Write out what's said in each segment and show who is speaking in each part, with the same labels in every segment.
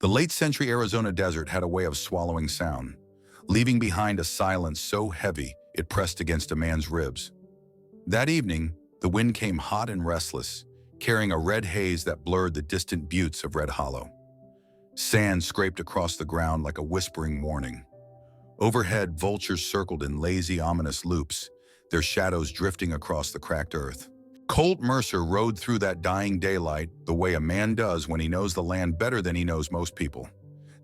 Speaker 1: The late-century Arizona desert had a way of swallowing sound, leaving behind a silence so heavy it pressed against a man's ribs. That evening, the wind came hot and restless, carrying a red haze that blurred the distant buttes of Red Hollow. Sand scraped across the ground like a whispering warning. Overhead, vultures circled in lazy, ominous loops, their shadows drifting across the cracked earth. Colt Mercer rode through that dying daylight the way a man does when he knows the land better than he knows most people.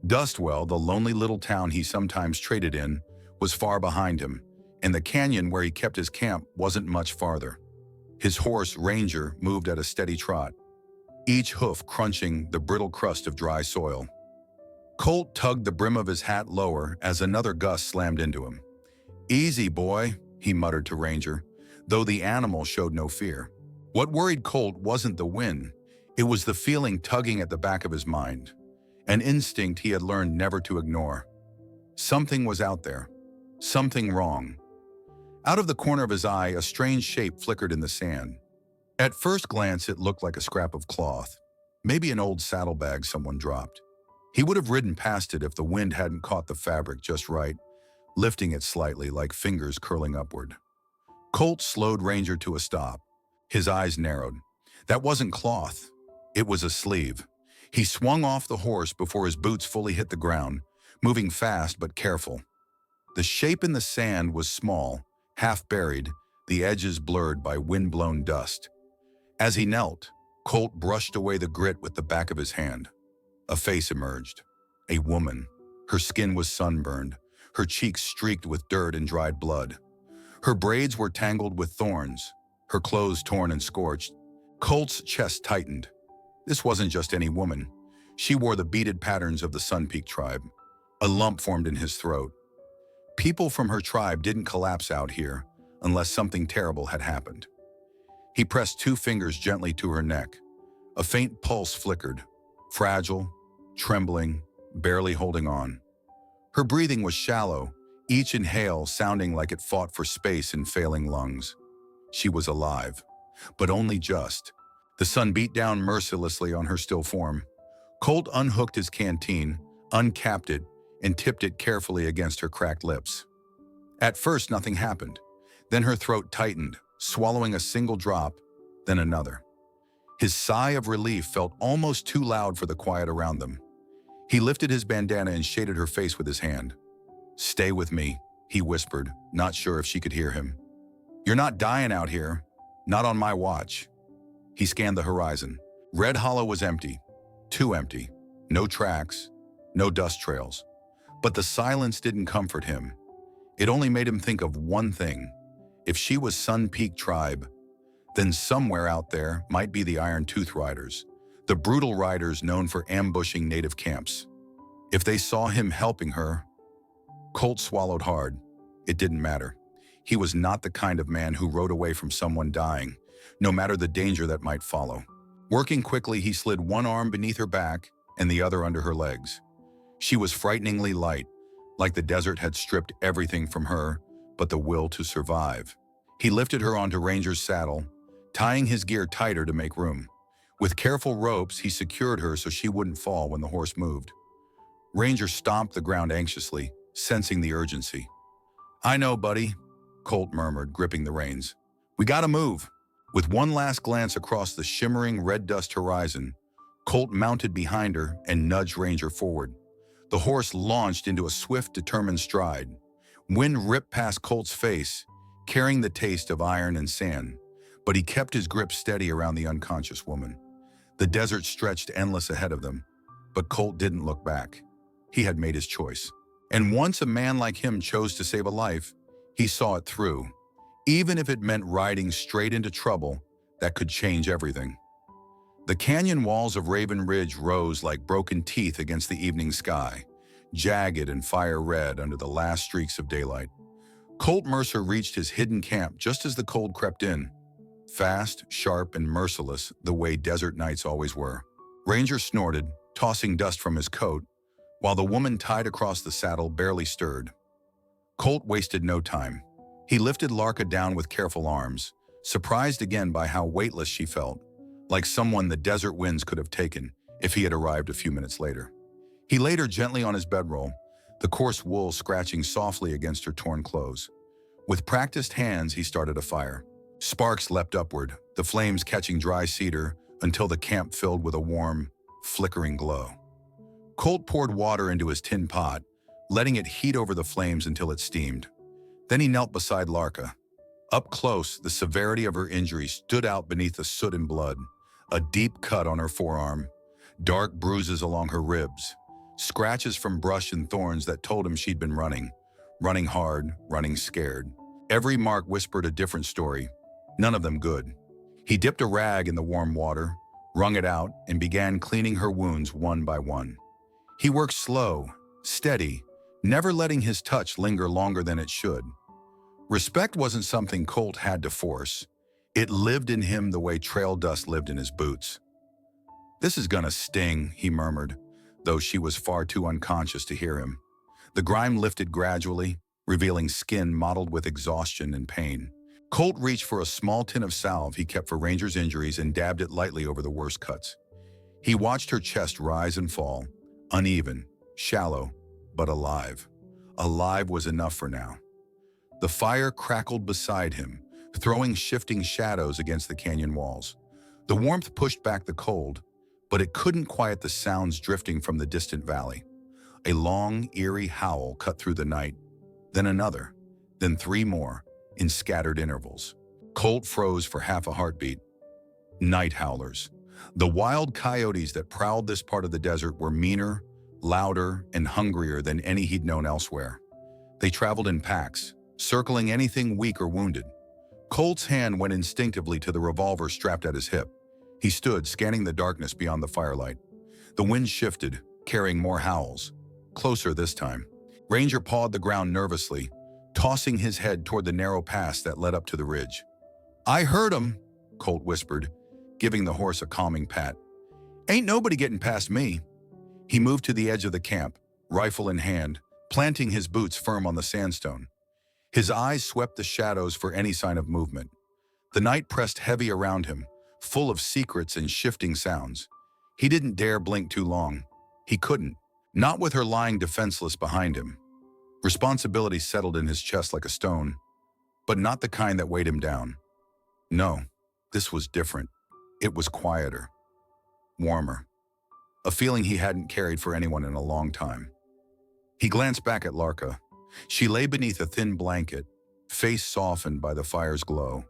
Speaker 1: Dustwell, the lonely little town he sometimes traded in, was far behind him, and the canyon where he kept his camp wasn't much farther. His horse, Ranger, moved at a steady trot, each hoof crunching the brittle crust of dry soil. Colt tugged the brim of his hat lower as another gust slammed into him. "Easy, boy," he muttered to Ranger, though the animal showed no fear. What worried Colt wasn't the wind, it was the feeling tugging at the back of his mind, an instinct he had learned never to ignore. Something was out there, something wrong. Out of the corner of his eye, a strange shape flickered in the sand. At first glance, it looked like a scrap of cloth, maybe an old saddlebag someone dropped. He would have ridden past it if the wind hadn't caught the fabric just right, lifting it slightly like fingers curling upward. Colt slowed Ranger to a stop. His eyes narrowed. That wasn't cloth. It was a sleeve. He swung off the horse before his boots fully hit the ground, moving fast but careful. The shape in the sand was small, half buried, the edges blurred by wind-blown dust. As he knelt, Colt brushed away the grit with the back of his hand. A face emerged. A woman. Her skin was sunburned, her cheeks streaked with dirt and dried blood. Her braids were tangled with thorns, her clothes torn and scorched. Colt's chest tightened. This wasn't just any woman. She wore the beaded patterns of the Sun Peak tribe. A lump formed in his throat. People from her tribe didn't collapse out here unless something terrible had happened. He pressed 2 fingers gently to her neck. A faint pulse flickered, fragile, trembling, barely holding on. Her breathing was shallow, each inhale sounding like it fought for space in failing lungs. She was alive, but only just. The sun beat down mercilessly on her still form. Colt unhooked his canteen, uncapped it, and tipped it carefully against her cracked lips. At first, nothing happened. Then her throat tightened, swallowing a single drop, then another. His sigh of relief felt almost too loud for the quiet around them. He lifted his bandana and shaded her face with his hand. "Stay with me," he whispered, not sure if she could hear him. "You're not dying out here. Not on my watch." He scanned the horizon. Red Hollow was empty. Too empty. No tracks. No dust trails. But the silence didn't comfort him. It only made him think of one thing. If she was Sun Peak tribe, then somewhere out there might be the Iron Tooth Riders, the brutal riders known for ambushing native camps. If they saw him helping her... Colt swallowed hard. It didn't matter. He was not the kind of man who rode away from someone dying, no matter the danger that might follow. Working quickly, he slid one arm beneath her back and the other under her legs. She was frighteningly light, like the desert had stripped everything from her but the will to survive. He lifted her onto Ranger's saddle, tying his gear tighter to make room. With careful ropes, he secured her so she wouldn't fall when the horse moved. Ranger stomped the ground anxiously, sensing the urgency. "I know, buddy," Colt murmured, gripping the reins. "We gotta move." With one last glance across the shimmering red dust horizon, Colt mounted behind her and nudged Ranger forward. The horse launched into a swift, determined stride. Wind ripped past Colt's face, carrying the taste of iron and sand, but he kept his grip steady around the unconscious woman. The desert stretched endless ahead of them, but Colt didn't look back. He had made his choice. And once a man like him chose to save a life, he saw it through, even if it meant riding straight into trouble that could change everything. The canyon walls of Raven Ridge rose like broken teeth against the evening sky, jagged and fire red under the last streaks of daylight. Colt Mercer reached his hidden camp just as the cold crept in, fast, sharp, and merciless the way desert nights always were. Ranger snorted, tossing dust from his coat, while the woman tied across the saddle barely stirred. Colt wasted no time. He lifted Larka down with careful arms, surprised again by how weightless she felt, like someone the desert winds could have taken if he had arrived a few minutes later. He laid her gently on his bedroll, the coarse wool scratching softly against her torn clothes. With practiced hands, he started a fire. Sparks leapt upward, the flames catching dry cedar until the camp filled with a warm, flickering glow. Colt poured water into his tin pot, letting it heat over the flames until it steamed. Then he knelt beside Larka. Up close, the severity of her injury stood out beneath the soot and blood. A deep cut on her forearm, dark bruises along her ribs, scratches from brush and thorns that told him she'd been running hard, running scared. Every mark whispered a different story, none of them good. He dipped a rag in the warm water, wrung it out, and began cleaning her wounds one by one. He worked slow, steady, never letting his touch linger longer than it should. Respect wasn't something Colt had to force. It lived in him the way trail dust lived in his boots. "This is gonna sting," he murmured, though she was far too unconscious to hear him. The grime lifted gradually, revealing skin mottled with exhaustion and pain. Colt reached for a small tin of salve he kept for Ranger's injuries and dabbed it lightly over the worst cuts. He watched her chest rise and fall, uneven, shallow, but alive. Alive was enough for now. The fire crackled beside him, throwing shifting shadows against the canyon walls. The warmth pushed back the cold, but it couldn't quiet the sounds drifting from the distant valley. A long, eerie howl cut through the night, then another, then three more, in scattered intervals. Colt froze for half a heartbeat. Night howlers. The wild coyotes that prowled this part of the desert were meaner, louder, and hungrier than any he'd known elsewhere. They traveled in packs, circling anything weak or wounded. Colt's hand went instinctively to the revolver strapped at his hip. He stood, scanning the darkness beyond the firelight. The wind shifted, carrying more howls. Closer this time. Ranger pawed the ground nervously, tossing his head toward the narrow pass that led up to the ridge. "I heard him," Colt whispered, giving the horse a calming pat. "Ain't nobody getting past me." He moved to the edge of the camp, rifle in hand, planting his boots firm on the sandstone. His eyes swept the shadows for any sign of movement. The night pressed heavy around him, full of secrets and shifting sounds. He didn't dare blink too long. He couldn't, not with her lying defenseless behind him. Responsibility settled in his chest like a stone, but not the kind that weighed him down. No, this was different. It was quieter, warmer, a feeling he hadn't carried for anyone in a long time. He glanced back at Larka. She lay beneath a thin blanket, face softened by the fire's glow.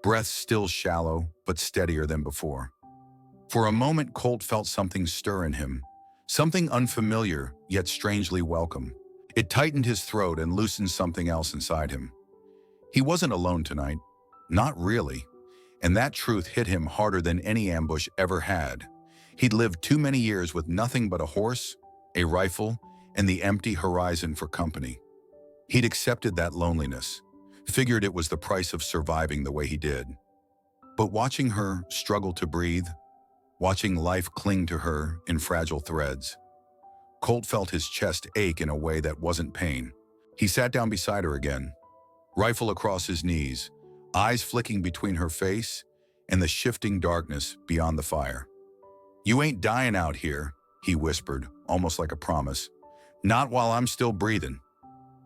Speaker 1: Breath still shallow, but steadier than before. For a moment, Colt felt something stir in him, something unfamiliar, yet strangely welcome. It tightened his throat and loosened something else inside him. He wasn't alone tonight. Not really. And that truth hit him harder than any ambush ever had. He'd lived too many years with nothing but a horse, a rifle, and the empty horizon for company. He'd accepted that loneliness, figured it was the price of surviving the way he did. But watching her struggle to breathe, watching life cling to her in fragile threads, Colt felt his chest ache in a way that wasn't pain. He sat down beside her again, rifle across his knees, eyes flicking between her face and the shifting darkness beyond the fire. "You ain't dying out here," he whispered, almost like a promise. "Not while I'm still breathing."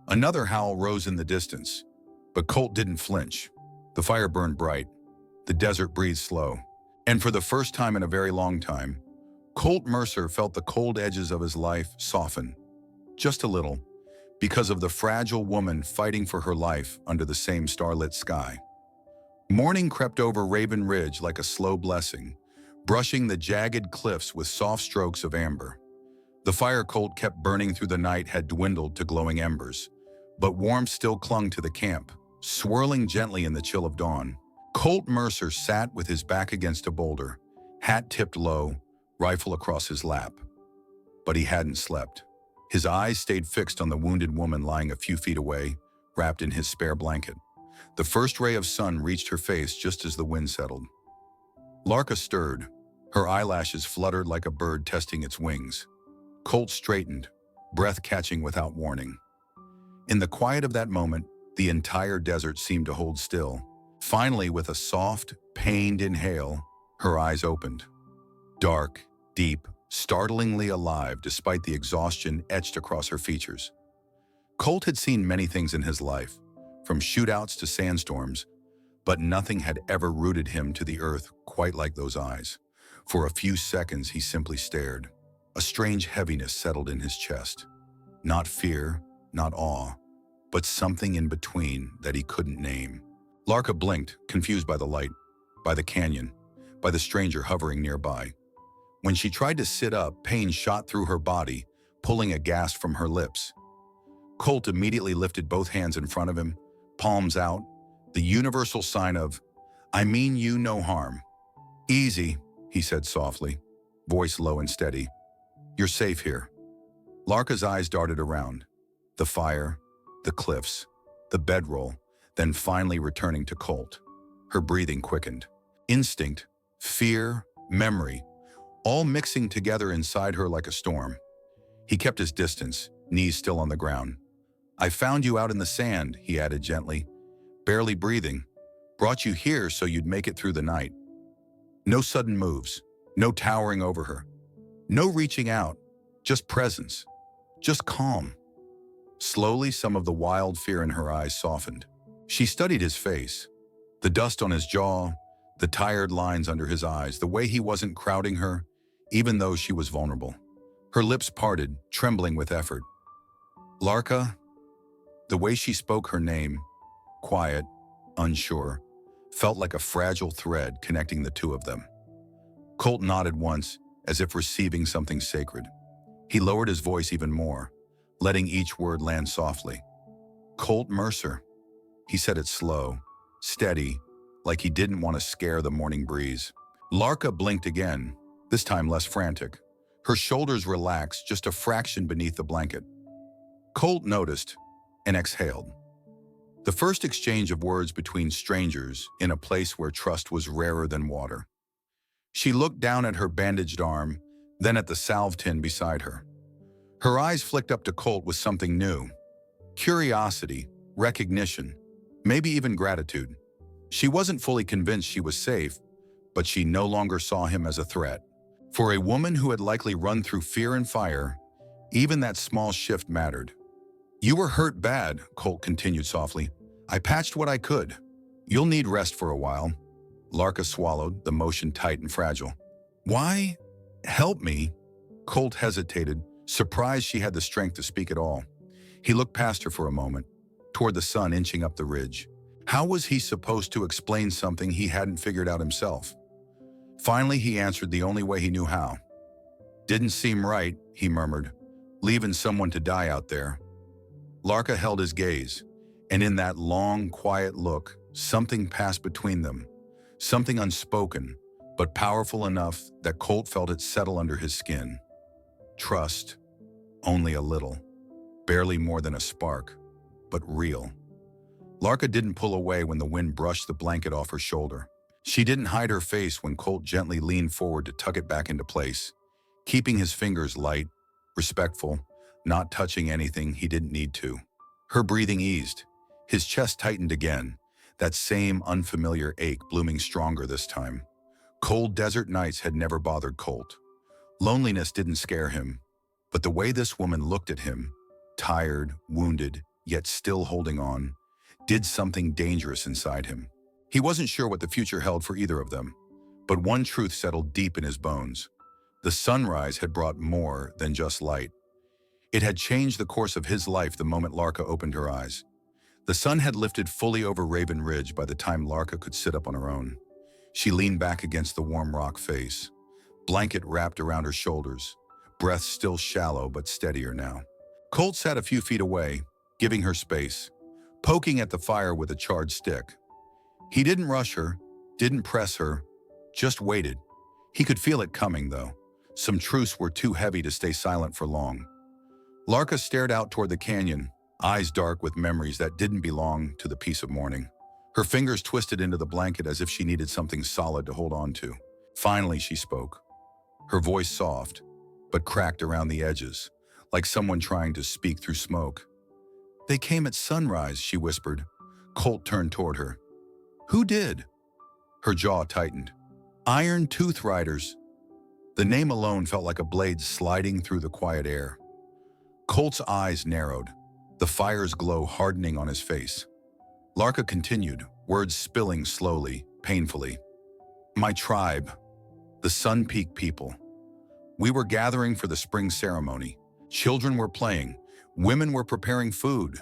Speaker 1: Another howl rose in the distance, but Colt didn't flinch. The fire burned bright. The desert breathed slow. And for the first time in a very long time, Colt Mercer felt the cold edges of his life soften, just a little, because of the fragile woman fighting for her life under the same starlit sky. Morning crept over Raven Ridge like a slow blessing, brushing the jagged cliffs with soft strokes of amber. The fire Colt kept burning through the night had dwindled to glowing embers, but warmth still clung to the camp, swirling gently in the chill of dawn. Colt Mercer sat with his back against a boulder, hat tipped low, rifle across his lap. But he hadn't slept. His eyes stayed fixed on the wounded woman lying a few feet away, wrapped in his spare blanket. The first ray of sun reached her face just as the wind settled. Larka stirred. Her eyelashes fluttered like a bird testing its wings. Colt straightened, breath catching without warning. In the quiet of that moment, the entire desert seemed to hold still. Finally, with a soft, pained inhale, her eyes opened. Dark, deep, startlingly alive despite the exhaustion etched across her features. Colt had seen many things in his life, from shootouts to sandstorms, but nothing had ever rooted him to the earth quite like those eyes. For a few seconds, he simply stared. A strange heaviness settled in his chest. Not fear, not awe, but something in between that he couldn't name. Larka blinked, confused by the light, by the canyon, by the stranger hovering nearby. When she tried to sit up, pain shot through her body, pulling a gasp from her lips. Colt immediately lifted both hands in front of him, palms out, the universal sign of, "I mean you no harm." "Easy," he said softly, voice low and steady. "You're safe here." Larka's eyes darted around. The fire, the cliffs, the bedroll, then finally returning to Colt. Her breathing quickened. Instinct, fear, memory, all mixing together inside her like a storm. He kept his distance, knees still on the ground. "I found you out in the sand," he added gently, barely breathing. "Brought you here so you'd make it through the night." No sudden moves, no towering over her, no reaching out, just presence, just calm. Slowly, some of the wild fear in her eyes softened. She studied his face, the dust on his jaw, the tired lines under his eyes, the way he wasn't crowding her, even though she was vulnerable. Her lips parted, trembling with effort. "Larka?" The way she spoke her name, quiet, unsure, felt like a fragile thread connecting the two of them. Colt nodded once, as if receiving something sacred. He lowered his voice even more, letting each word land softly. "Colt Mercer." He said it slow, steady, like he didn't want to scare the morning breeze. Larka blinked again, this time less frantic. Her shoulders relaxed just a fraction beneath the blanket. Colt noticed and exhaled. The first exchange of words between strangers in a place where trust was rarer than water. She looked down at her bandaged arm, then at the salve tin beside her. Her eyes flicked up to Colt with something new. Curiosity, recognition, maybe even gratitude. She wasn't fully convinced she was safe, but she no longer saw him as a threat. For a woman who had likely run through fear and fire, even that small shift mattered. "You were hurt bad," Colt continued softly. "I patched what I could. You'll need rest for a while." Larka swallowed, the motion tight and fragile. "Why? Help me?" Colt hesitated, surprised she had the strength to speak at all. He looked past her for a moment, toward the sun inching up the ridge. How was he supposed to explain something he hadn't figured out himself? Finally, he answered the only way he knew how. "Didn't seem right," he murmured, "leaving someone to die out there." Larka held his gaze, and in that long, quiet look, something passed between them, something unspoken, but powerful enough that Colt felt it settle under his skin. Trust, only a little, barely more than a spark, but real. Larka didn't pull away when the wind brushed the blanket off her shoulder. She didn't hide her face when Colt gently leaned forward to tuck it back into place, keeping his fingers light, respectful, not touching anything he didn't need to. Her breathing eased. His chest tightened again, that same unfamiliar ache blooming stronger this time. Cold desert nights had never bothered Colt. Loneliness didn't scare him, but the way this woman looked at him, tired, wounded, yet still holding on, did something dangerous inside him. He wasn't sure what the future held for either of them, but one truth settled deep in his bones. The sunrise had brought more than just light. It had changed the course of his life the moment Larka opened her eyes. The sun had lifted fully over Raven Ridge by the time Larka could sit up on her own. She leaned back against the warm rock face, blanket wrapped around her shoulders, breath still shallow but steadier now. Colt sat a few feet away, giving her space, poking at the fire with a charred stick. He didn't rush her, didn't press her, just waited. He could feel it coming, though. Some truths were too heavy to stay silent for long. Larka stared out toward the canyon, eyes dark with memories that didn't belong to the peace of morning. Her fingers twisted into the blanket as if she needed something solid to hold on to. Finally, she spoke. Her voice soft, but cracked around the edges, like someone trying to speak through smoke. "They came at sunrise," she whispered. Colt turned toward her. "Who did?" Her jaw tightened. "Iron Tooth Riders." The name alone felt like a blade sliding through the quiet air. Colt's eyes narrowed, the fire's glow hardening on his face. Larka continued, words spilling slowly, painfully. My tribe, the Sun Peak people. We were gathering for the spring ceremony. Children were playing. Women were preparing food.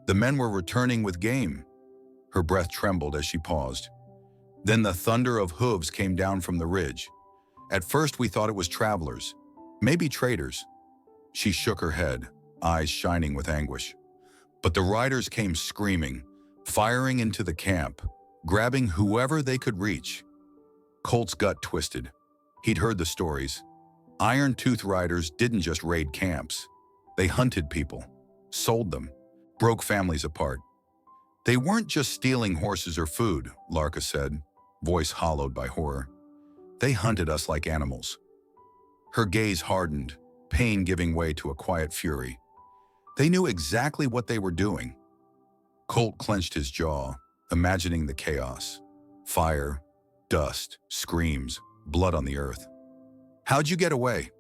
Speaker 1: The men were returning with game. Her breath trembled as she paused. Then the thunder of hooves came down from the ridge. At first we thought it was travelers, maybe traders. She shook her head, eyes shining with anguish. But the riders came screaming, firing into the camp, grabbing whoever they could reach. Colt's gut twisted. He'd heard the stories. Iron-Tooth riders didn't just raid camps. They hunted people, sold them, broke families apart. They weren't just stealing horses or food, Larka said, voice hollowed by horror. They hunted us like animals. Her gaze hardened, pain giving way to a quiet fury. They knew exactly what they were doing. Colt clenched his jaw, imagining the chaos. Fire, dust, screams, blood on the earth. How'd you get away?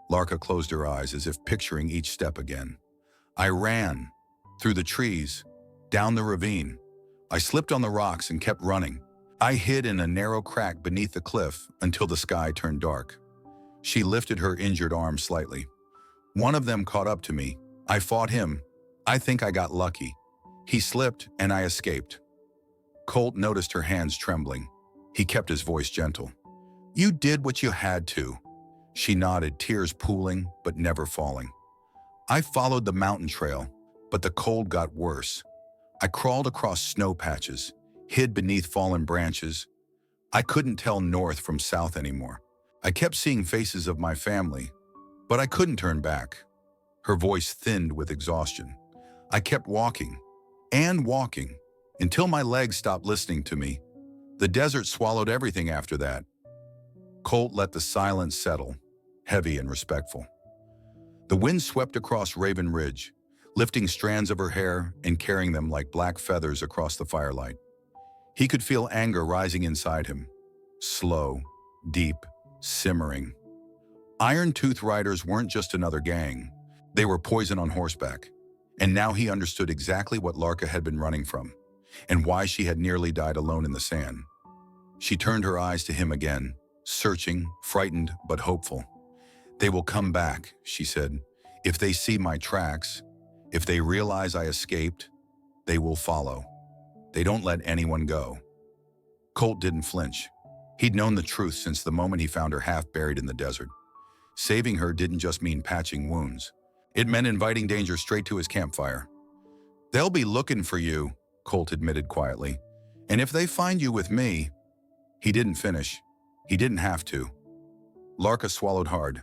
Speaker 1: Larka closed her eyes as if picturing each step again. I ran, through the trees, down the ravine. I slipped on the rocks and kept running. I hid in a narrow crack beneath the cliff until the sky turned dark. She lifted her injured arm slightly. One of them caught up to me. I fought him. I think I got lucky. He slipped and I escaped. Colt noticed her hands trembling. He kept his voice gentle. You did what you had to. She nodded, tears pooling but never falling. I followed the mountain trail, but the cold got worse. I crawled across snow patches, hid beneath fallen branches. I couldn't tell north from south anymore. I kept seeing faces of my family, but I couldn't turn back. Her voice thinned with exhaustion. I kept walking, and walking, until my legs stopped listening to me. The desert swallowed everything after that. Colt let the silence settle, heavy and respectful. The wind swept across Raven Ridge, lifting strands of her hair and carrying them like black feathers across the firelight. He could feel anger rising inside him, slow, deep, simmering. Iron-Tooth riders weren't just another gang. They were poison on horseback. And now he understood exactly what Larka had been running from, and why she had nearly died alone in the sand. She turned her eyes to him again, searching, frightened, but hopeful. They will come back, she said. If they see my tracks, if they realize I escaped, they will follow. They don't let anyone go. Colt didn't flinch. He'd known the truth since the moment he found her half buried in the desert. Saving her didn't just mean patching wounds. It meant inviting danger straight to his campfire. They'll be looking for you, Colt admitted quietly. And if they find you with me... He didn't finish. He didn't have to. Larka swallowed hard.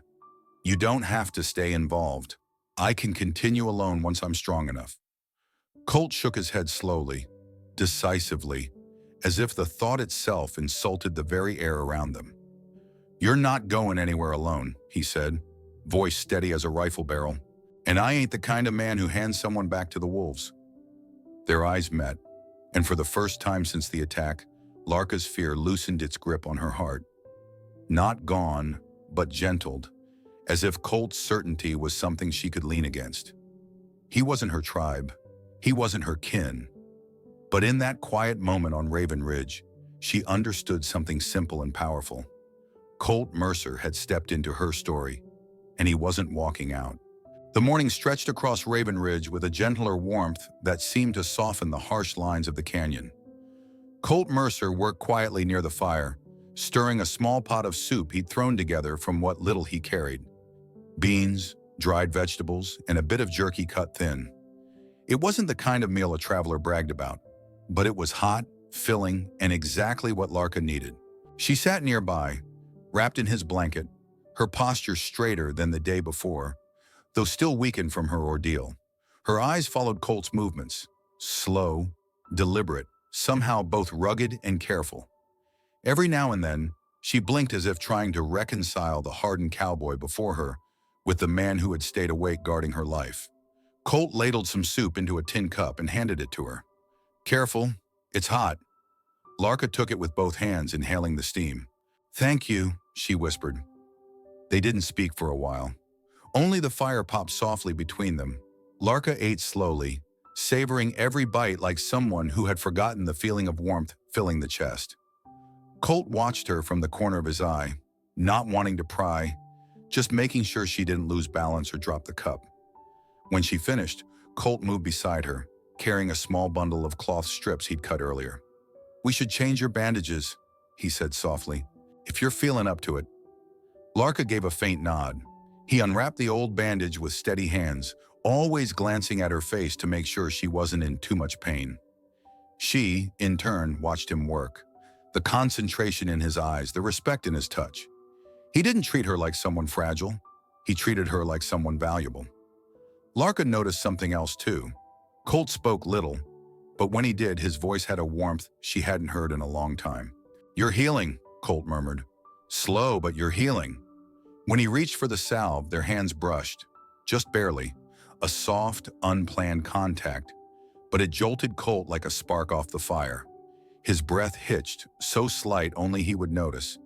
Speaker 1: You don't have to stay involved. I can continue alone once I'm strong enough. Colt shook his head slowly, decisively, as if the thought itself insulted the very air around them. You're not going anywhere alone, he said, voice steady as a rifle barrel. And I ain't the kind of man who hands someone back to the wolves. Their eyes met, and for the first time since the attack, Larka's fear loosened its grip on her heart. Not gone, but gentled, as if Colt's certainty was something she could lean against. He wasn't her tribe. He wasn't her kin. But in that quiet moment on Raven Ridge, she understood something simple and powerful. Colt Mercer had stepped into her story, and he wasn't walking out. The morning stretched across Raven Ridge with a gentler warmth that seemed to soften the harsh lines of the canyon. Colt Mercer worked quietly near the fire, stirring a small pot of soup he'd thrown together from what little he carried. Beans, dried vegetables, and a bit of jerky cut thin. It wasn't the kind of meal a traveler bragged about, but it was hot, filling, and exactly what Larka needed. She sat nearby, wrapped in his blanket, her posture straighter than the day before, though still weakened from her ordeal. Her eyes followed Colt's movements, slow, deliberate, somehow both rugged and careful. Every now and then, she blinked as if trying to reconcile the hardened cowboy before her with the man who had stayed awake guarding her life. Colt ladled some soup into a tin cup and handed it to her. Careful, it's hot. Larka took it with both hands, inhaling the steam. Thank you, she whispered. They didn't speak for a while. Only the fire popped softly between them. Larka ate slowly, savoring every bite like someone who had forgotten the feeling of warmth filling the chest. Colt watched her from the corner of his eye, not wanting to pry, just making sure she didn't lose balance or drop the cup. When she finished, Colt moved beside her, carrying a small bundle of cloth strips he'd cut earlier. "We should change your bandages," he said softly, "if you're feeling up to it." Larka gave a faint nod. He unwrapped the old bandage with steady hands, always glancing at her face to make sure she wasn't in too much pain. She, in turn, watched him work. The concentration in his eyes, the respect in his touch. He didn't treat her like someone fragile. He treated her like someone valuable. Larka noticed something else too. Colt spoke little, but when he did, his voice had a warmth she hadn't heard in a long time. "You're healing," Colt murmured. "Slow, but you're healing." When he reached for the salve, their hands brushed, just barely, a soft, unplanned contact, but it jolted Colt like a spark off the fire. His breath hitched, so slight only he would notice,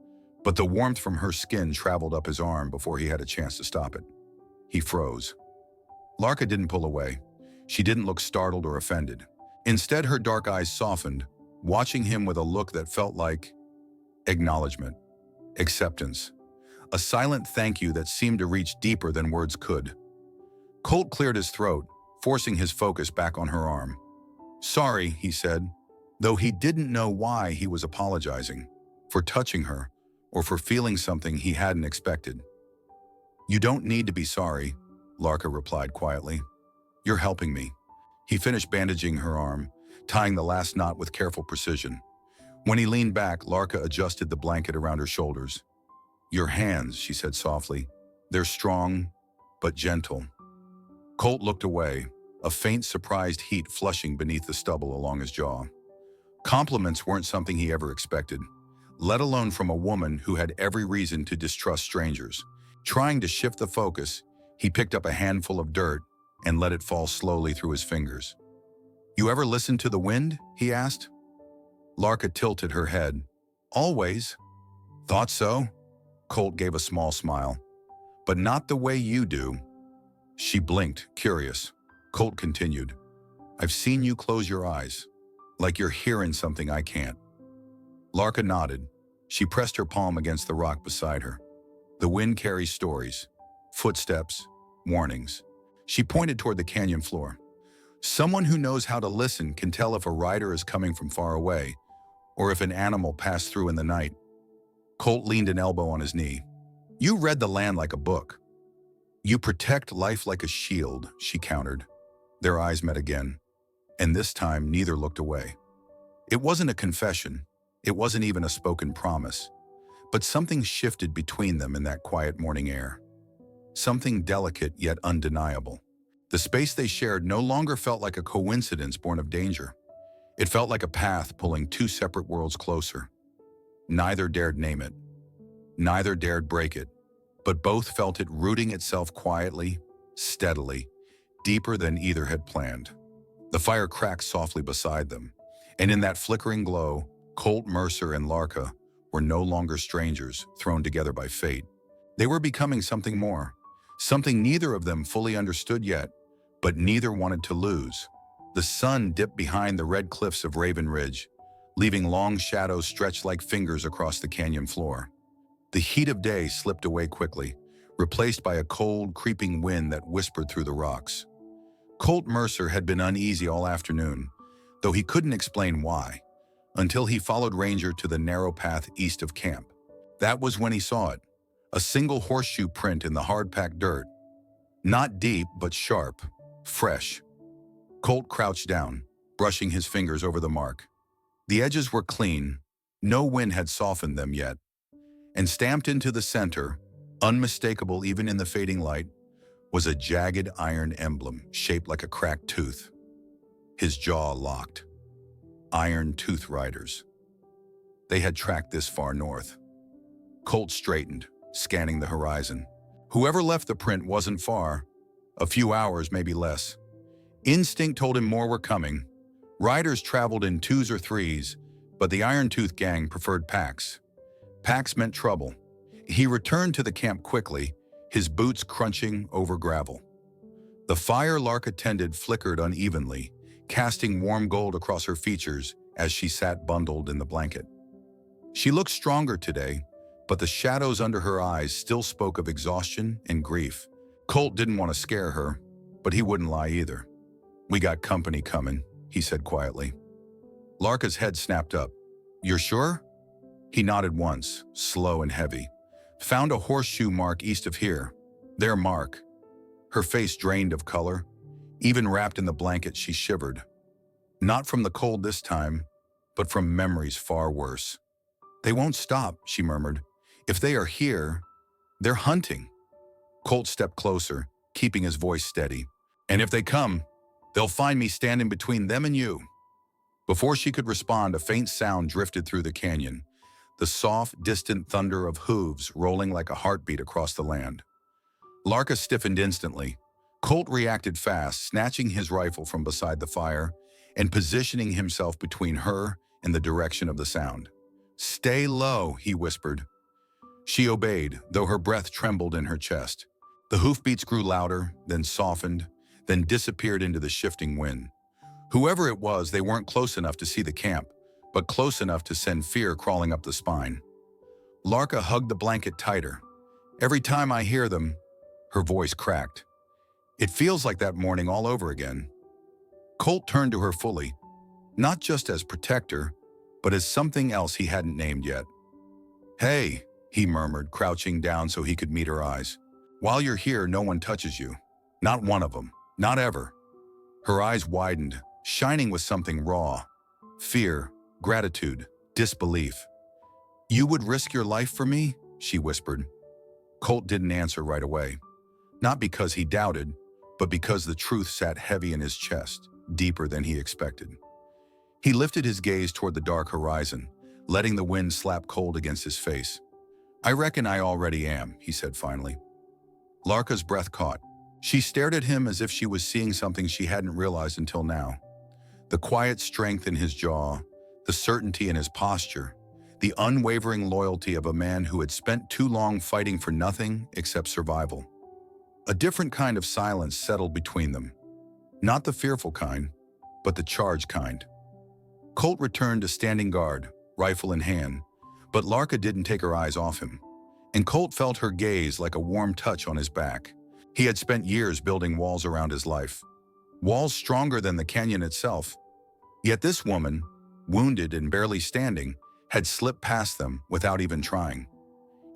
Speaker 1: but the warmth from her skin traveled up his arm before he had a chance to stop it. He froze. Larka didn't pull away. She didn't look startled or offended. Instead, her dark eyes softened, watching him with a look that felt like acknowledgement, acceptance, a silent thank you that seemed to reach deeper than words could. Colt cleared his throat, forcing his focus back on her arm. "Sorry," he said, though he didn't know why he was apologizing, for touching her or for feeling something he hadn't expected. "You don't need to be sorry," Larka replied quietly. "You're helping me." He finished bandaging her arm, tying the last knot with careful precision. When he leaned back, Larka adjusted the blanket around her shoulders. "Your hands," she said softly. "They're strong, but gentle." Colt looked away, a faint surprised heat flushing beneath the stubble along his jaw. Compliments weren't something he ever expected, let alone from a woman who had every reason to distrust strangers. Trying to shift the focus, he picked up a handful of dirt and let it fall slowly through his fingers. "You ever listen to the wind?" he asked. Larka tilted her head. "Always." "Thought so?" Colt gave a small smile. "But not the way you do." She blinked, curious. Colt continued. "I've seen you close your eyes, like you're hearing something I can't." Larka nodded. She pressed her palm against the rock beside her. "The wind carries stories, footsteps, warnings." She pointed toward the canyon floor. "Someone who knows how to listen can tell if a rider is coming from far away, or if an animal passed through in the night." Colt leaned an elbow on his knee. "You read the land like a book." "You protect life like a shield," she countered. Their eyes met again, and this time neither looked away. It wasn't a confession. It wasn't even a spoken promise. But something shifted between them in that quiet morning air. Something delicate yet undeniable. The space they shared no longer felt like a coincidence born of danger. It felt like a path pulling two separate worlds closer. Neither dared name it. Neither dared break it. But both felt it rooting itself quietly, steadily, deeper than either had planned. The fire cracked softly beside them, and in that flickering glow, Colt, Mercer, and Larka were no longer strangers thrown together by fate. They were becoming something more, something neither of them fully understood yet, but neither wanted to lose. The sun dipped behind the red cliffs of Raven Ridge, leaving long shadows stretched like fingers across the canyon floor. The heat of day slipped away quickly, replaced by a cold, creeping wind that whispered through the rocks. Colt Mercer had been uneasy all afternoon, though he couldn't explain why, until he followed Ranger to the narrow path east of camp. That was when he saw it, a single horseshoe print in the hard-packed dirt. Not deep, but sharp, fresh. Colt crouched down, brushing his fingers over the mark. The edges were clean, no wind had softened them yet, and stamped into the center, unmistakable even in the fading light, was a jagged iron emblem shaped like a cracked tooth. His jaw locked. Iron Tooth Riders. They had tracked this far north. Colt straightened, scanning the horizon. Whoever left the print wasn't far, a few hours, maybe less. Instinct told him more were coming. Riders traveled in twos or threes, but the Iron Tooth gang preferred packs. Packs meant trouble. He returned to the camp quickly, his boots crunching over gravel. The fire Larka tended flickered unevenly, casting warm gold across her features as she sat bundled in the blanket. She looked stronger today, but the shadows under her eyes still spoke of exhaustion and grief. Colt didn't want to scare her, but he wouldn't lie either. "We got company coming," he said quietly. Larka's head snapped up. "You're sure?" He nodded once, slow and heavy. "Found a horseshoe mark east of here. Their mark." Her face drained of color. Even wrapped in the blanket, she shivered. Not from the cold this time, but from memories far worse. "They won't stop," she murmured. "If they are here, they're hunting." Colt stepped closer, keeping his voice steady. "And if they come, they'll find me standing between them and you." Before she could respond, a faint sound drifted through the canyon, the soft, distant thunder of hooves rolling like a heartbeat across the land. Larka stiffened instantly. Colt reacted fast, snatching his rifle from beside the fire and positioning himself between her and the direction of the sound. "Stay low," he whispered. She obeyed, though her breath trembled in her chest. The hoofbeats grew louder, then softened, then disappeared into the shifting wind. Whoever it was, they weren't close enough to see the camp, but close enough to send fear crawling up the spine. Larka hugged the blanket tighter. "Every time I hear them," her voice cracked, "it feels like that morning all over again." Colt turned to her fully, not just as protector, but as something else he hadn't named yet. "Hey," he murmured, crouching down so he could meet her eyes. "While you're here, no one touches you. Not one of them. Not ever." Her eyes widened, shining with something raw. Fear, gratitude, disbelief. "You would risk your life for me?" she whispered. Colt didn't answer right away. Not because he doubted, but because the truth sat heavy in his chest, deeper than he expected. He lifted his gaze toward the dark horizon, letting the wind slap cold against his face. "I reckon I already am," he said finally. Larka's breath caught. She stared at him as if she was seeing something she hadn't realized until now. The quiet strength in his jaw, the certainty in his posture, the unwavering loyalty of a man who had spent too long fighting for nothing except survival. A different kind of silence settled between them. Not the fearful kind, but the charged kind. Colt returned to standing guard, rifle in hand, but Larka didn't take her eyes off him, and Colt felt her gaze like a warm touch on his back. He had spent years building walls around his life, walls stronger than the canyon itself. Yet this woman, wounded and barely standing, had slipped past them without even trying.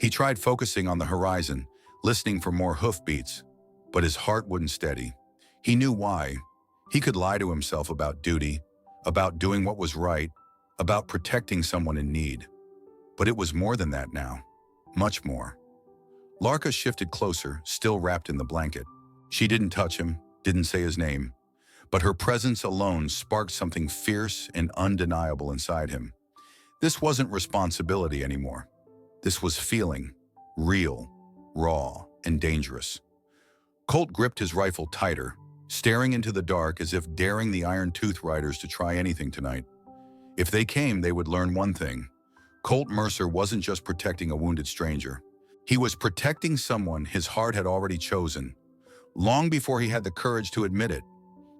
Speaker 1: He tried focusing on the horizon, listening for more hoofbeats, but his heart wouldn't steady. He knew why. He could lie to himself about duty, about doing what was right, about protecting someone in need. But it was more than that now. Much more. Larka shifted closer, still wrapped in the blanket. She didn't touch him, didn't say his name, but her presence alone sparked something fierce and undeniable inside him. This wasn't responsibility anymore. This was feeling, real, raw, and dangerous. Colt gripped his rifle tighter, staring into the dark as if daring the Iron Tooth Riders to try anything tonight. If they came, they would learn one thing. Colt Mercer wasn't just protecting a wounded stranger. He was protecting someone his heart had already chosen, long before he had the courage to admit it.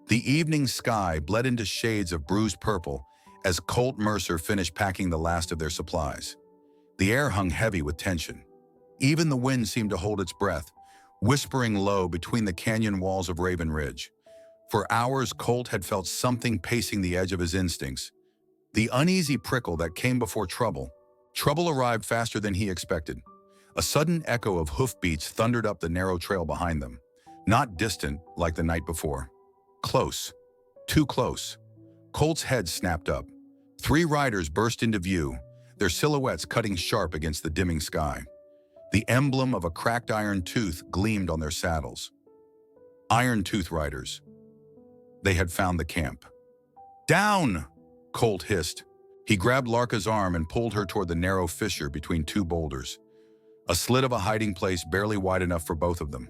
Speaker 1: The evening sky bled into shades of bruised purple as Colt Mercer finished packing the last of their supplies. The air hung heavy with tension. Even the wind seemed to hold its breath, whispering low between the canyon walls of Raven Ridge. For hours, Colt had felt something pacing the edge of his instincts. The uneasy prickle that came before trouble. Trouble arrived faster than he expected. A sudden echo of hoofbeats thundered up the narrow trail behind them. Not distant like the night before. Close. Too close. Colt's head snapped up. 3 riders burst into view, their silhouettes cutting sharp against the dimming sky. The emblem of a cracked iron tooth gleamed on their saddles. Iron Tooth Riders. They had found the camp. "Down!" Colt hissed. He grabbed Larka's arm and pulled her toward the narrow fissure between 2 boulders. A slit of a hiding place barely wide enough for both of them.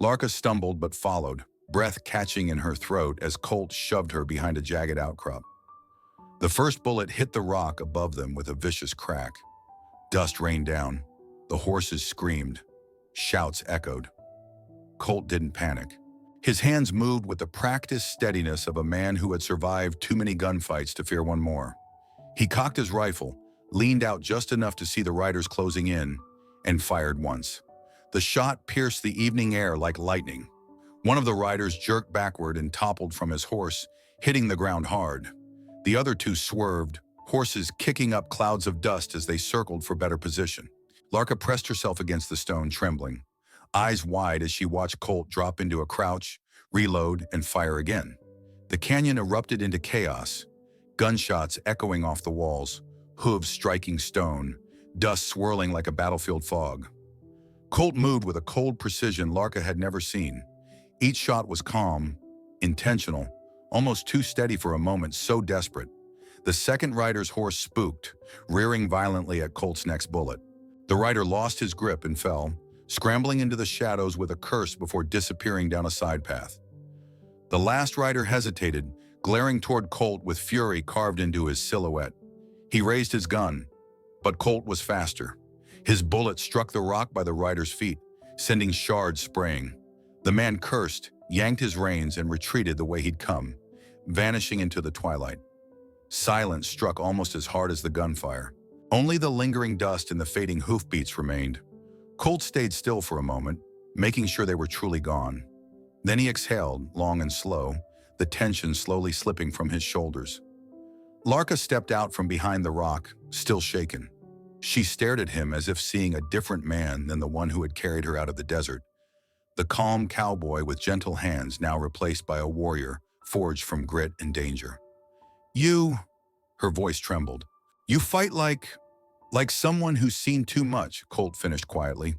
Speaker 1: Larka stumbled but followed, breath catching in her throat as Colt shoved her behind a jagged outcrop. The first bullet hit the rock above them with a vicious crack. Dust rained down. The horses screamed. Shouts echoed. Colt didn't panic. His hands moved with the practiced steadiness of a man who had survived too many gunfights to fear one more. He cocked his rifle, leaned out just enough to see the riders closing in, and fired once. The shot pierced the evening air like lightning. One of the riders jerked backward and toppled from his horse, hitting the ground hard. The other two swerved, horses kicking up clouds of dust as they circled for better position. Larka pressed herself against the stone, trembling, eyes wide as she watched Colt drop into a crouch, reload, and fire again. The canyon erupted into chaos, gunshots echoing off the walls, hooves striking stone, dust swirling like a battlefield fog. Colt moved with a cold precision Larka had never seen. Each shot was calm, intentional, almost too steady for a moment, so desperate. The second rider's horse spooked, rearing violently at Colt's next bullet. The rider lost his grip and fell, scrambling into the shadows with a curse before disappearing down a side path. The last rider hesitated, glaring toward Colt with fury carved into his silhouette. He raised his gun, but Colt was faster. His bullet struck the rock by the rider's feet, sending shards spraying. The man cursed, yanked his reins, and retreated the way he'd come, vanishing into the twilight. Silence struck almost as hard as the gunfire. Only the lingering dust and the fading hoofbeats remained. Colt stayed still for a moment, making sure they were truly gone. Then he exhaled, long and slow, the tension slowly slipping from his shoulders. Larka stepped out from behind the rock, still shaken. She stared at him as if seeing a different man than the one who had carried her out of the desert. The calm cowboy with gentle hands now replaced by a warrior forged from grit and danger. "You," her voice trembled, "you fight like someone who's seen too much," Colt finished quietly,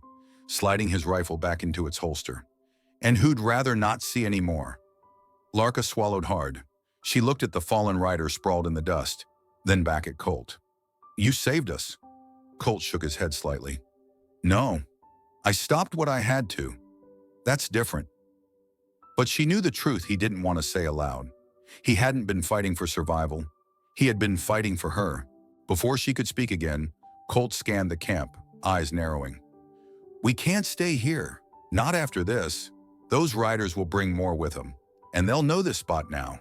Speaker 1: sliding his rifle back into its holster. "And who'd rather not see any more." Larka swallowed hard. She looked at the fallen rider sprawled in the dust, then back at Colt. "You saved us." Colt shook his head slightly. "No, I stopped what I had to. That's different." But she knew the truth he didn't want to say aloud. He hadn't been fighting for survival. He had been fighting for her. Before she could speak again, Colt scanned the camp, eyes narrowing. "We can't stay here. Not after this. Those riders will bring more with them, and they'll know this spot now."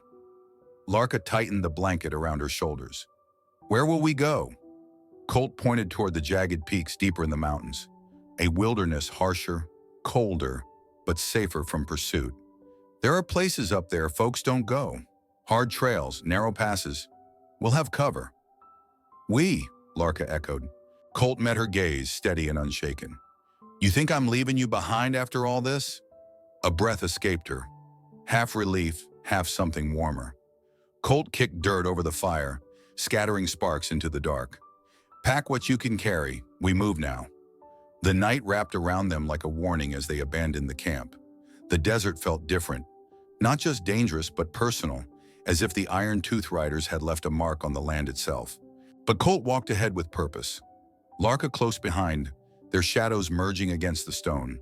Speaker 1: Larka tightened the blanket around her shoulders. "Where will we go?" Colt pointed toward the jagged peaks deeper in the mountains, a wilderness harsher, colder, but safer from pursuit. "There are places up there folks don't go. Hard trails, narrow passes. We'll have cover." "We," Larka echoed. Colt met her gaze, steady and unshaken. "You think I'm leaving you behind after all this?" A breath escaped her, half relief, half something warmer. Colt kicked dirt over the fire, scattering sparks into the dark. "Pack what you can carry. We move now." The night wrapped around them like a warning as they abandoned the camp. The desert felt different, not just dangerous but personal, as if the Iron Tooth Riders had left a mark on the land itself. But Colt walked ahead with purpose. Larka close behind, their shadows merging against the stone.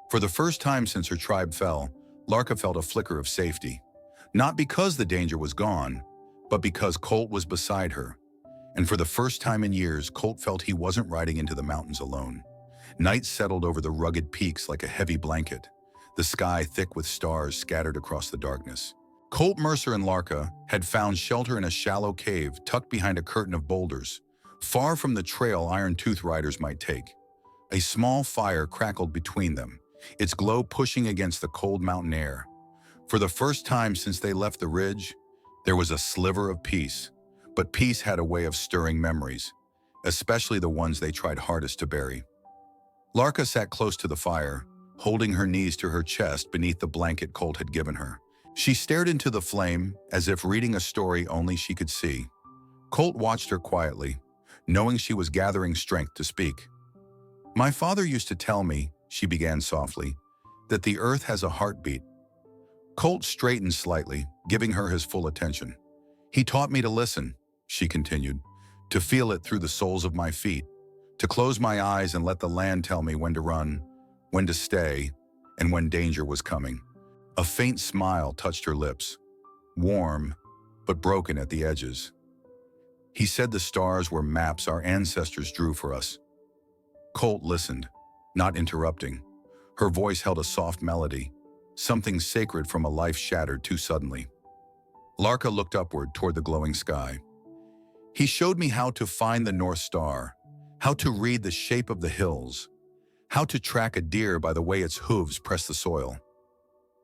Speaker 1: For the first time since her tribe fell, Larka felt a flicker of safety. Not because the danger was gone, but because Colt was beside her. And for the first time in years, Colt felt he wasn't riding into the mountains alone. Night settled over the rugged peaks like a heavy blanket, the sky thick with stars scattered across the darkness. Colt, Mercer, and Larka had found shelter in a shallow cave tucked behind a curtain of boulders, far from the trail Iron Tooth Riders might take. A small fire crackled between them, its glow pushing against the cold mountain air. For the first time since they left the ridge, there was a sliver of peace. But peace had a way of stirring memories, especially the ones they tried hardest to bury. Larka sat close to the fire, holding her knees to her chest beneath the blanket Colt had given her. She stared into the flame, as if reading a story only she could see. Colt watched her quietly, knowing she was gathering strength to speak. "My father used to tell me," she began softly, "that the earth has a heartbeat." Colt straightened slightly, giving her his full attention. "He taught me to listen," she continued, "to feel it through the soles of my feet, to close my eyes and let the land tell me when to run, when to stay, and when danger was coming." A faint smile touched her lips, warm, but broken at the edges. "He said the stars were maps our ancestors drew for us." Colt listened, not interrupting. Her voice held a soft melody, something sacred from a life shattered too suddenly. Larka looked upward toward the glowing sky. He showed me how to find the North Star, how to read the shape of the hills, how to track a deer by the way its hooves press the soil.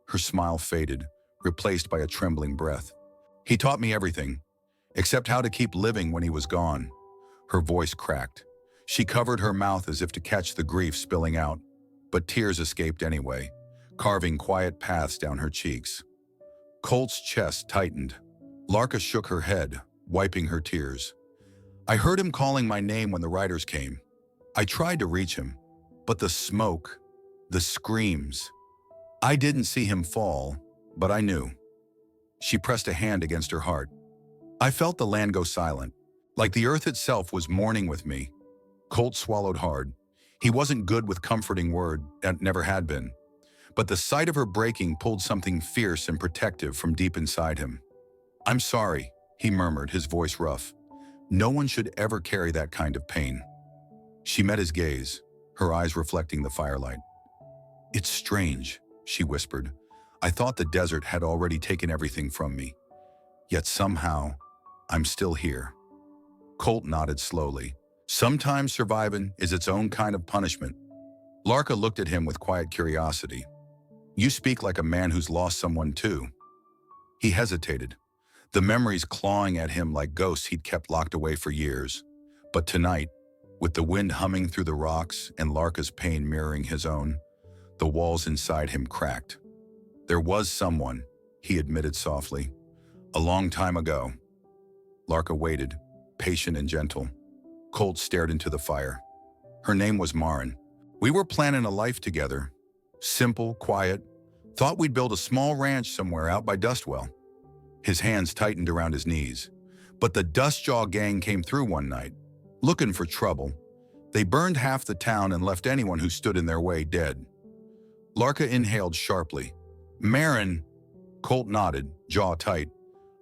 Speaker 1: Her smile faded, replaced by a trembling breath. He taught me everything, except how to keep living when he was gone. Her voice cracked. She covered her mouth as if to catch the grief spilling out, but tears escaped anyway, carving quiet paths down her cheeks. Colt's chest tightened. Larka shook her head, wiping her tears. I heard him calling my name when the riders came. I tried to reach him, but the smoke, the screams. I didn't see him fall, but I knew. She pressed a hand against her heart. I felt the land go silent, like the earth itself was mourning with me. Colt swallowed hard. He wasn't good with comforting word, and never had been. But the sight of her breaking pulled something fierce and protective from deep inside him. I'm sorry, he murmured, his voice rough. No one should ever carry that kind of pain. She met his gaze, her eyes reflecting the firelight. It's strange, she whispered. I thought the desert had already taken everything from me. Yet somehow, I'm still here. Colt nodded slowly. Sometimes surviving is its own kind of punishment. Larka looked at him with quiet curiosity. You speak like a man who's lost someone too. He hesitated, the memories clawing at him like ghosts he'd kept locked away for years. But tonight, with the wind humming through the rocks and Larka's pain mirroring his own, the walls inside him cracked. There was someone, he admitted softly, a long time ago. Larka waited, patient and gentle. Colt stared into the fire. Her name was Marin. We were planning a life together. Simple, quiet. Thought we'd build a small ranch somewhere out by Dustwell. His hands tightened around his knees. But the Dustjaw gang came through one night, looking for trouble. They burned half the town and left anyone who stood in their way dead. Larka inhaled sharply. Marin, Colt nodded, jaw tight.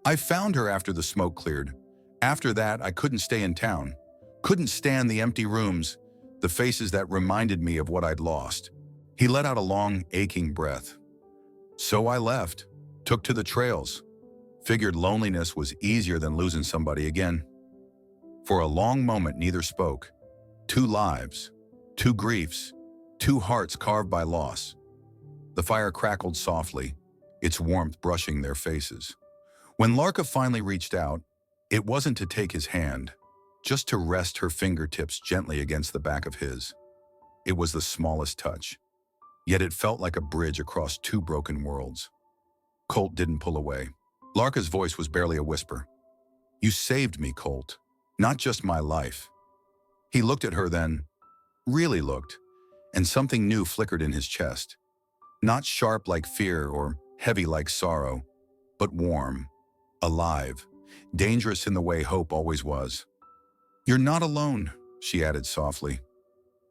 Speaker 1: I found her after the smoke cleared. After that, I couldn't stay in town. Couldn't stand the empty rooms, the faces that reminded me of what I'd lost. He let out a long, aching breath. So I left, took to the trails. Figured loneliness was easier than losing somebody again. For a long moment, neither spoke. Two lives, two griefs, two hearts carved by loss. The fire crackled softly, its warmth brushing their faces. When Larka finally reached out, it wasn't to take his hand, just to rest her fingertips gently against the back of his. It was the smallest touch, yet it felt like a bridge across two broken worlds. Colt didn't pull away. Larka's voice was barely a whisper. You saved me, Colt, not just my life. He looked at her then, really looked, and something new flickered in his chest. Not sharp like fear or heavy like sorrow, but warm, alive, dangerous in the way hope always was. You're not alone, she added softly.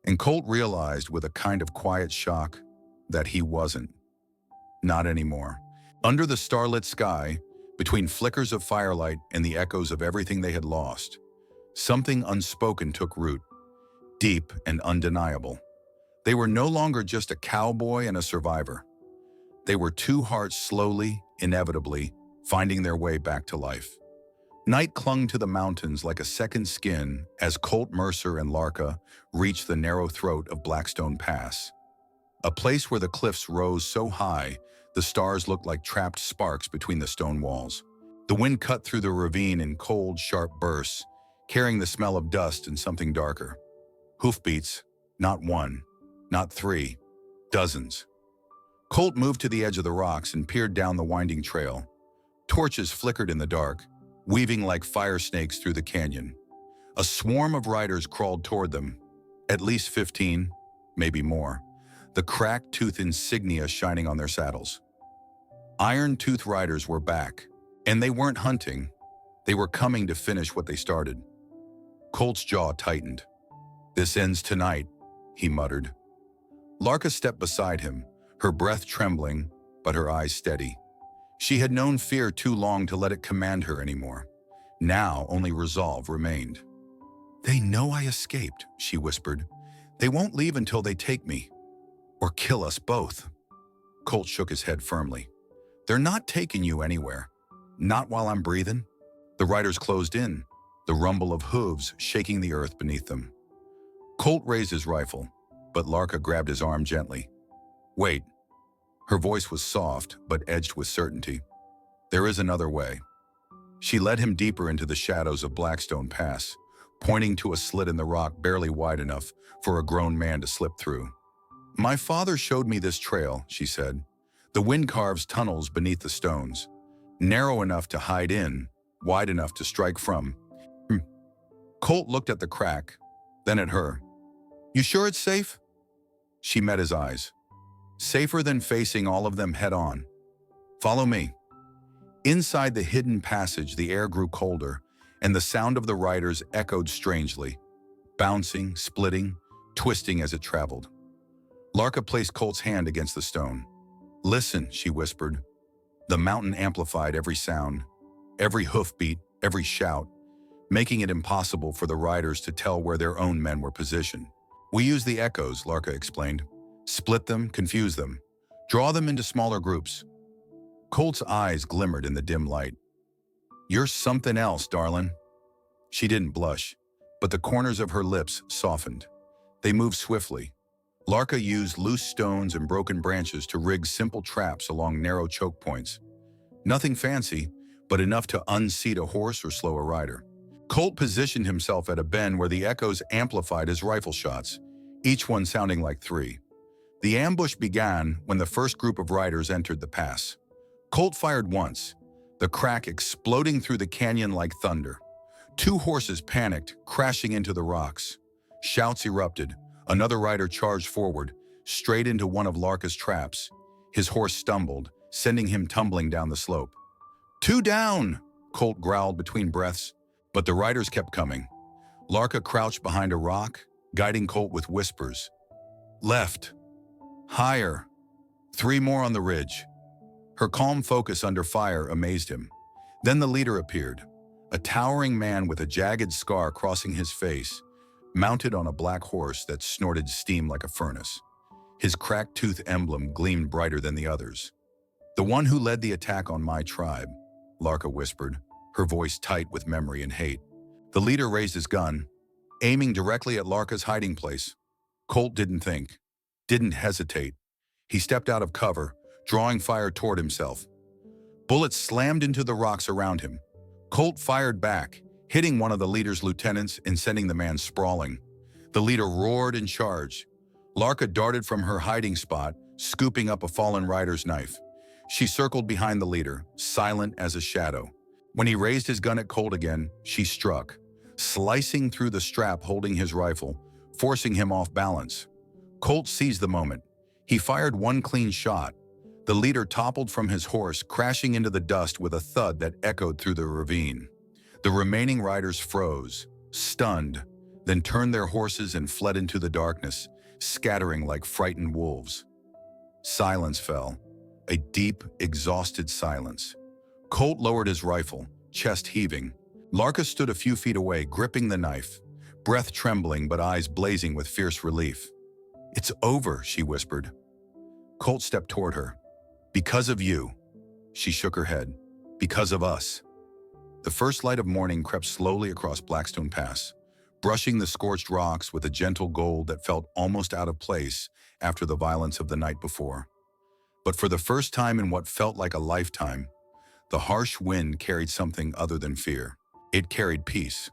Speaker 1: And Colt realized with a kind of quiet shock that he wasn't. Not anymore. Under the starlit sky, between flickers of firelight and the echoes of everything they had lost, something unspoken took root, deep and undeniable. They were no longer just a cowboy and a survivor. They were two hearts slowly, inevitably, finding their way back to life. Night clung to the mountains like a second skin as Colt Mercer and Larka reached the narrow throat of Blackstone Pass, a place where the cliffs rose so high the stars looked like trapped sparks between the stone walls. The wind cut through the ravine in cold, sharp bursts, carrying the smell of dust and something darker. Hoofbeats, not one, not three, dozens. Colt moved to the edge of the rocks and peered down the winding trail. Torches flickered in the dark, weaving like fire snakes through the canyon. A swarm of riders crawled toward them, at least 15, maybe more, the cracked tooth insignia shining on their saddles. Iron-tooth riders were back, and they weren't hunting. They were coming to finish what they started. Colt's jaw tightened. This ends tonight, he muttered. Larka stepped beside him, her breath trembling, but her eyes steady. She had known fear too long to let it command her anymore. Now only resolve remained. They know I escaped, she whispered. They won't leave until they take me, or kill us both. Colt shook his head firmly. They're not taking you anywhere. Not while I'm breathing. The riders closed in, the rumble of hooves shaking the earth beneath them. Colt raised his rifle, but Larka grabbed his arm gently. Wait. Her voice was soft, but edged with certainty. There is another way. She led him deeper into the shadows of Blackstone Pass, pointing to a slit in the rock barely wide enough for a grown man to slip through. My father showed me this trail, she said. The wind carves tunnels beneath the stones, narrow enough to hide in, wide enough to strike from. Colt looked at the crack, then at her. You sure it's safe? She met his eyes. Safer than facing all of them head on. Follow me. Inside the hidden passage, the air grew colder, and the sound of the riders echoed strangely, bouncing, splitting, twisting as it traveled. Larka placed Colt's hand against the stone. Listen, she whispered. The mountain amplified every sound, every hoofbeat, every shout, making it impossible for the riders to tell where their own men were positioned. We use the echoes, Larka explained. Split them, confuse them, draw them into smaller groups. Colt's eyes glimmered in the dim light. You're something else, darling. She didn't blush, but the corners of her lips softened. They moved swiftly. Larka used loose stones and broken branches to rig simple traps along narrow choke points. Nothing fancy, but enough to unseat a horse or slow a rider. Colt positioned himself at a bend where the echoes amplified his rifle shots, each one sounding like three. The ambush began when the first group of riders entered the pass. Colt fired once, the crack exploding through the canyon like thunder. Two horses panicked, crashing into the rocks. Shouts erupted. Another rider charged forward, straight into one of Larka's traps. His horse stumbled, sending him tumbling down the slope. Two down, Colt growled between breaths, but the riders kept coming. Larka crouched behind a rock, guiding Colt with whispers. Left. Higher. 3 more on the ridge. Her calm focus under fire amazed him. Then the leader appeared, a towering man with a jagged scar crossing his face, mounted on a black horse that snorted steam like a furnace. His cracked tooth emblem gleamed brighter than the others. The one who led the attack on my tribe, Larka whispered, her voice tight with memory and hate. The leader raised his gun, aiming directly at Larka's hiding place. Colt didn't think, didn't hesitate. He stepped out of cover, drawing fire toward himself. Bullets slammed into the rocks around him. Colt fired back, hitting one of the leader's lieutenants and sending the man sprawling. The leader roared and charged. Larka darted from her hiding spot, scooping up a fallen rider's knife. She circled behind the leader, silent as a shadow. When he raised his gun at Colt again, she struck, slicing through the strap holding his rifle, forcing him off balance. Colt seized the moment. He fired one clean shot. The leader toppled from his horse, crashing into the dust with a thud that echoed through the ravine. The remaining riders froze, stunned, then turned their horses and fled into the darkness, scattering like frightened wolves. Silence fell, a deep, exhausted silence. Colt lowered his rifle, chest heaving. Larka stood a few feet away, gripping the knife, breath trembling but eyes blazing with fierce relief. It's over, she whispered. Colt stepped toward her. Because of you. She shook her head. Because of us. The first light of morning crept slowly across Blackstone Pass, brushing the scorched rocks with a gentle gold that felt almost out of place after the violence of the night before. But for the first time in what felt like a lifetime, the harsh wind carried something other than fear. It carried peace.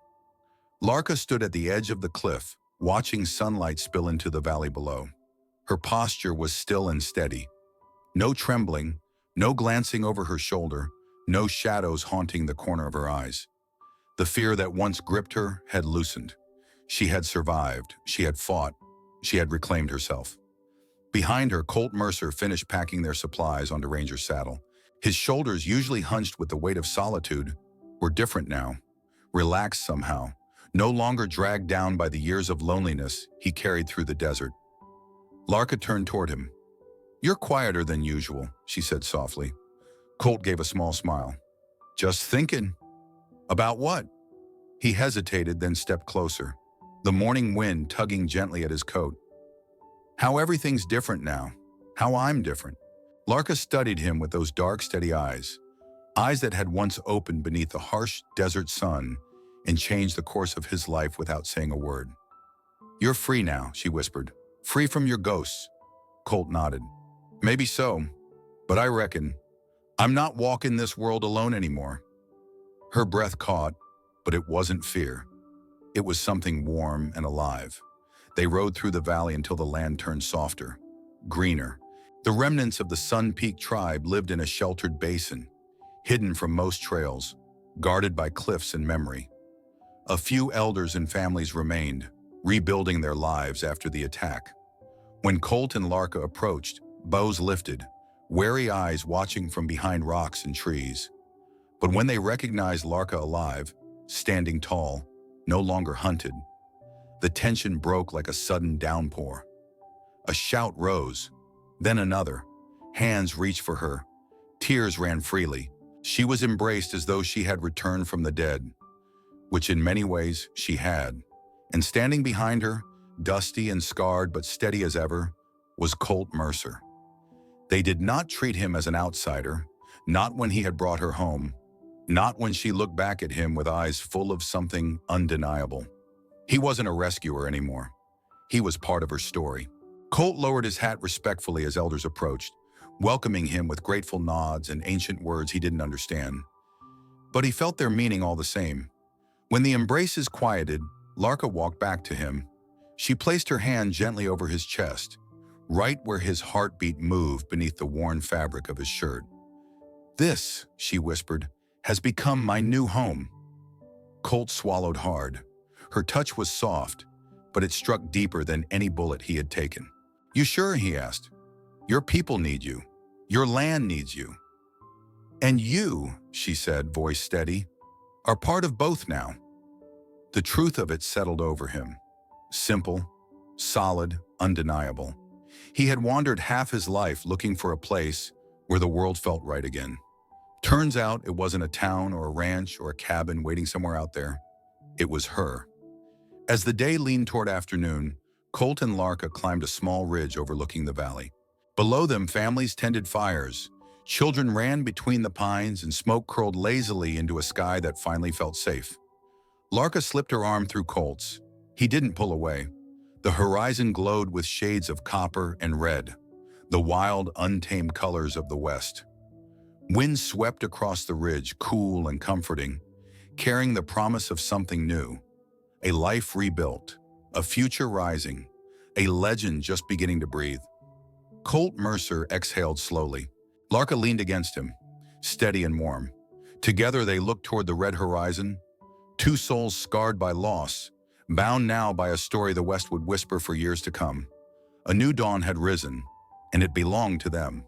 Speaker 1: Larka stood at the edge of the cliff, watching sunlight spill into the valley below. Her posture was still and steady. No trembling, no glancing over her shoulder, no shadows haunting the corner of her eyes. The fear that once gripped her had loosened. She had survived, she had fought, she had reclaimed herself. Behind her, Colt Mercer finished packing their supplies onto Ranger's saddle. His shoulders, usually hunched with the weight of solitude, were different now, relaxed somehow, no longer dragged down by the years of loneliness he carried through the desert. Larka turned toward him. You're quieter than usual, she said softly. Colt gave a small smile. Just thinking. About what? He hesitated, then stepped closer. the morning wind tugging gently at his coat. How everything's different now. How I'm different. Larka studied him with those dark, steady eyes. Eyes that had once opened beneath the harsh desert sun and changed the course of his life without saying a word. "You're free now," she whispered. "Free from your ghosts." Colt nodded. "Maybe so, but I reckon I'm not walking this world alone anymore." Her breath caught, but it wasn't fear. It was something warm and alive. They rode through the valley until the land turned softer, greener. The remnants of the Sun Peak tribe lived in a sheltered basin, hidden from most trails, guarded by cliffs and memory. A few elders and families remained, rebuilding their lives after the attack. When Colt and Larka approached, bows lifted, wary eyes watching from behind rocks and trees. But when they recognized Larka alive, standing tall, no longer hunted, the tension broke like a sudden downpour. A shout rose, then another. Hands reached for her. Tears ran freely. She was embraced as though she had returned from the dead, which in many ways she had. And standing behind her, dusty and scarred but steady as ever, was Colt Mercer. They did not treat him as an outsider, not when he had brought her home, not when she looked back at him with eyes full of something undeniable. He wasn't a rescuer anymore. He was part of her story. Colt lowered his hat respectfully as elders approached, welcoming him with grateful nods and ancient words he didn't understand. But he felt their meaning all the same. When the embraces quieted, Larka walked back to him. She placed her hand gently over his chest, right where his heartbeat moved beneath the worn fabric of his shirt. "This," she whispered, "has become my new home." Colt swallowed hard. Her touch was soft, but it struck deeper than any bullet he had taken. "You sure?" he asked. "Your people need you. Your land needs you. And you," she said, voice steady, "are part of both now." The truth of it settled over him. Simple, solid, undeniable. He had wandered half his life looking for a place where the world felt right again. Turns out it wasn't a town or a ranch or a cabin waiting somewhere out there. It was her. As the day leaned toward afternoon, Colt and Larka climbed a small ridge overlooking the valley. Below them, families tended fires. Children ran between the pines and smoke curled lazily into a sky that finally felt safe. Larka slipped her arm through Colt's. He didn't pull away. The horizon glowed with shades of copper and red, the wild, untamed colors of the West. Wind swept across the ridge, cool and comforting, carrying the promise of something new. A life rebuilt, a future rising, a legend just beginning to breathe. Colt Mercer exhaled slowly. Larka leaned against him, steady and warm. Together they looked toward the red horizon, two souls scarred by loss, bound now by a story the West would whisper for years to come. A new dawn had risen, and it belonged to them.